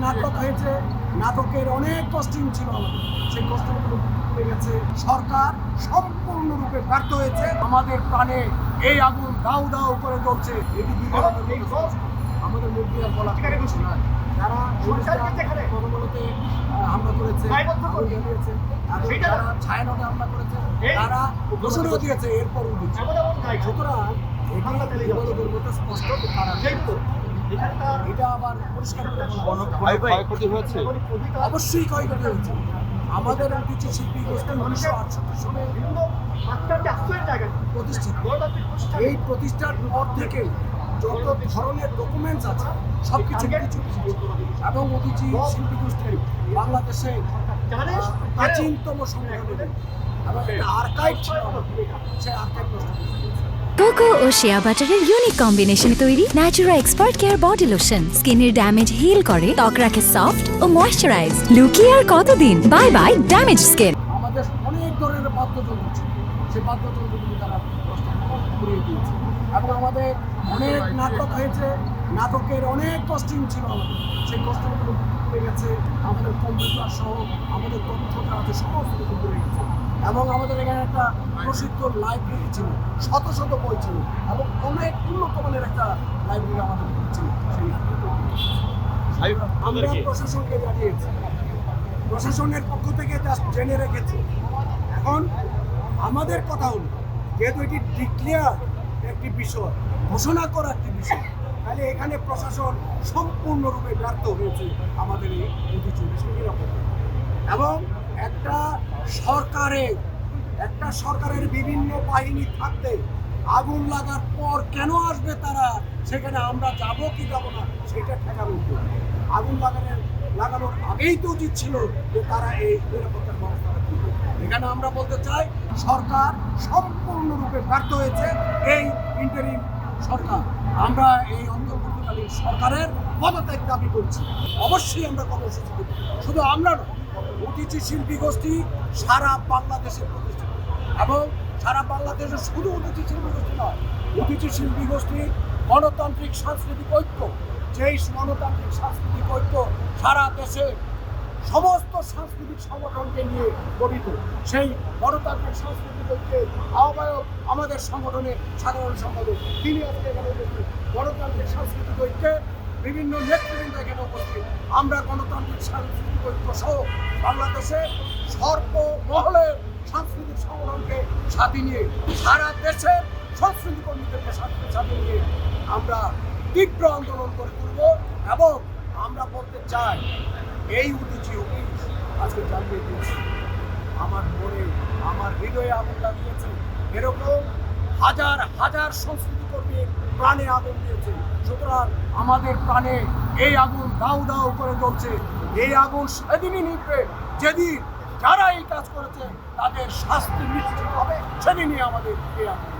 নাটক হয়েছে, নাটকের অনেক কস্টিউম ছিল আমাদের, সেই কস্টিউমগুলো পড়ে গেছে। সরকার সম্পূর্ণরূপে ব্যর্থ হয়েছে। আমাদের প্রাণে এই আগুন দাউ দাউ করে জ্বলছে। এটি আমাদের মধ্যে আর বলা কিছু নয়। যারা প্রথমতে হামলা করেছে, আগুন জ্বালিয়েছে, যারা ছায়ানটে হামলা করেছে, তারা ঘোষণা দিয়েছে এরপরও দিচ্ছে। সুতরাং এগুলোদের মধ্যে স্পষ্ট তারা এটা আবার পরিষ্কার করে ক্ষয়ক্ষতি হয়েছে, অবশ্যই ক্ষয়ক্ষতি হয়েছে। আমাদের কিছু শিল্পী গোষ্ঠী 1968 সালে প্রতিষ্ঠিত। এই প্রতিষ্ঠার পর থেকে যত ধরনের ডকুমেন্টস আছে সব কিছু এবং অতিথি শিল্পী গোষ্ঠী বাংলাদেশে প্রাচীনতম সংগঠন এবং একটা আর্কাইভ ছিল, সেই আর্কাইভ নষ্ট কোকো ও শিয়া বাটারের ইউনিক কম্বিনেশনে তৈরি Natura expert care body lotion স্কিনের ড্যামেজ হিল করে, ত্বক রাখে সফট ও ময়েশ্চারাইজড। লুকিয়ে আর কতদিন, বাই বাই ড্যামেজ স্কিন। আমাদের অনেক ধরনের বাদ্যযন্ত্র ছিল, সেই বাদ্যযন্ত্রগুলি তারা পুড়িয়ে দিয়েছে এবং আমাদের অনেক নাটক হয়েছে, নাটকের অনেক কস্টিউম ছিল আমাদের, সেই কস্টিউমগুলো পুড়ে গেছে। আমাদের কম্পিউটার সহ আমাদের তথ্য যা আছে সমস্ত কিছু পুড়ে গেছে এবং আমাদের এখানে একটা প্রসিদ্ধ লাইব্রেরি ছিল, শত শত বই ছিল এবং অনেক উন্নত মানের একটা লাইব্রেরি আমাদের ছিল। সেই আমরা প্রশাসনকে জানিয়েছি, প্রশাসনের পক্ষ থেকে জাস্ট জেনে রেখেছি। এখন আমাদের কথা হলো, যেহেতু এটি ডিক্লেয়ার একটি বিষয়, ঘোষণা করা একটি বিষয়, তাহলে এখানে প্রশাসন সম্পূর্ণরূপে ব্যর্থ হয়েছে আমাদের এই নিরাপত্তা। এবং একটা সরকারের বিভিন্ন বাহিনী থাকতে আগুন লাগার পর কেন আসবে তারা, সেখানে আমরা যাব কি যাব না সেটা ঠেকানো উচিত। আগুন লাগানোর আগেই তো উচিত ছিল যে তারা এই নিরাপত্তার ব্যবস্থা করবে। এখানে আমরা বলতে চাই সরকার সম্পূর্ণরূপে ব্যর্থ হয়েছে। এই ইন্টারিম সরকার, আমরা এই অন্তর্বর্তীকালীন সরকারের পদত্যাগ দাবি করছি। অবশ্যই আমরা কর্মসূচি দেব, শুধু আমরা নয়, অতিথি শিল্পী গোষ্ঠী সারা বাংলাদেশে প্রতিষ্ঠিত এবং সারা বাংলাদেশে শুধু অতিথি শিল্পী গোষ্ঠী নয়, অতিথি শিল্পী গোষ্ঠী গণতান্ত্রিক সাংস্কৃতিক ঐক্য, যেই গণতান্ত্রিক সাংস্কৃতিক ঐক্য সারা দেশে সমস্ত সাংস্কৃতিক সংগঠনকে নিয়ে গঠিত। সেই গণতান্ত্রিক সাংস্কৃতিক ঐক্যের আহ্বায়ক আমাদের সংগঠনের সাধারণ সম্পাদক, তিনি আজকে এখানে উপস্থিত। গণতান্ত্রিক সাংস্কৃতিক ঐক্যে বিভিন্ন নেতৃবৃন্দ এখানে উপস্থিত। আমরা গণতান্ত্রিক সাংস্কৃতিক ঐক্য সহ বাংলাদেশে সর্বমহলের সাংস্কৃতিক সংগঠনকে সাথে নিয়ে, সারা দেশের সংস্কৃতি কর্মীদেরকে সাথে নিয়ে আমরা তীব্র আন্দোলন করে তুলব। এবং আমরা বলতে চাই, এই উদ্দেশ্যে আজকে জানিয়ে দিয়েছি, আমার মনে, আমার হৃদয়ে আগুন লাগিয়েছে। এরকম হাজার হাজার সংস্কৃতি কর্মীর প্রাণে আগুন দিয়েছে। সুতরাং আমাদের প্রাণে এই আগুন দাউ দাউ করে জ্বলছে। এই আগুন সেদিনই নিভবে যেদিন যারা এই কাজ করেছে তাদের শাস্তি নিশ্চিত হবে, সেদিনই আমাদের এই আগুন।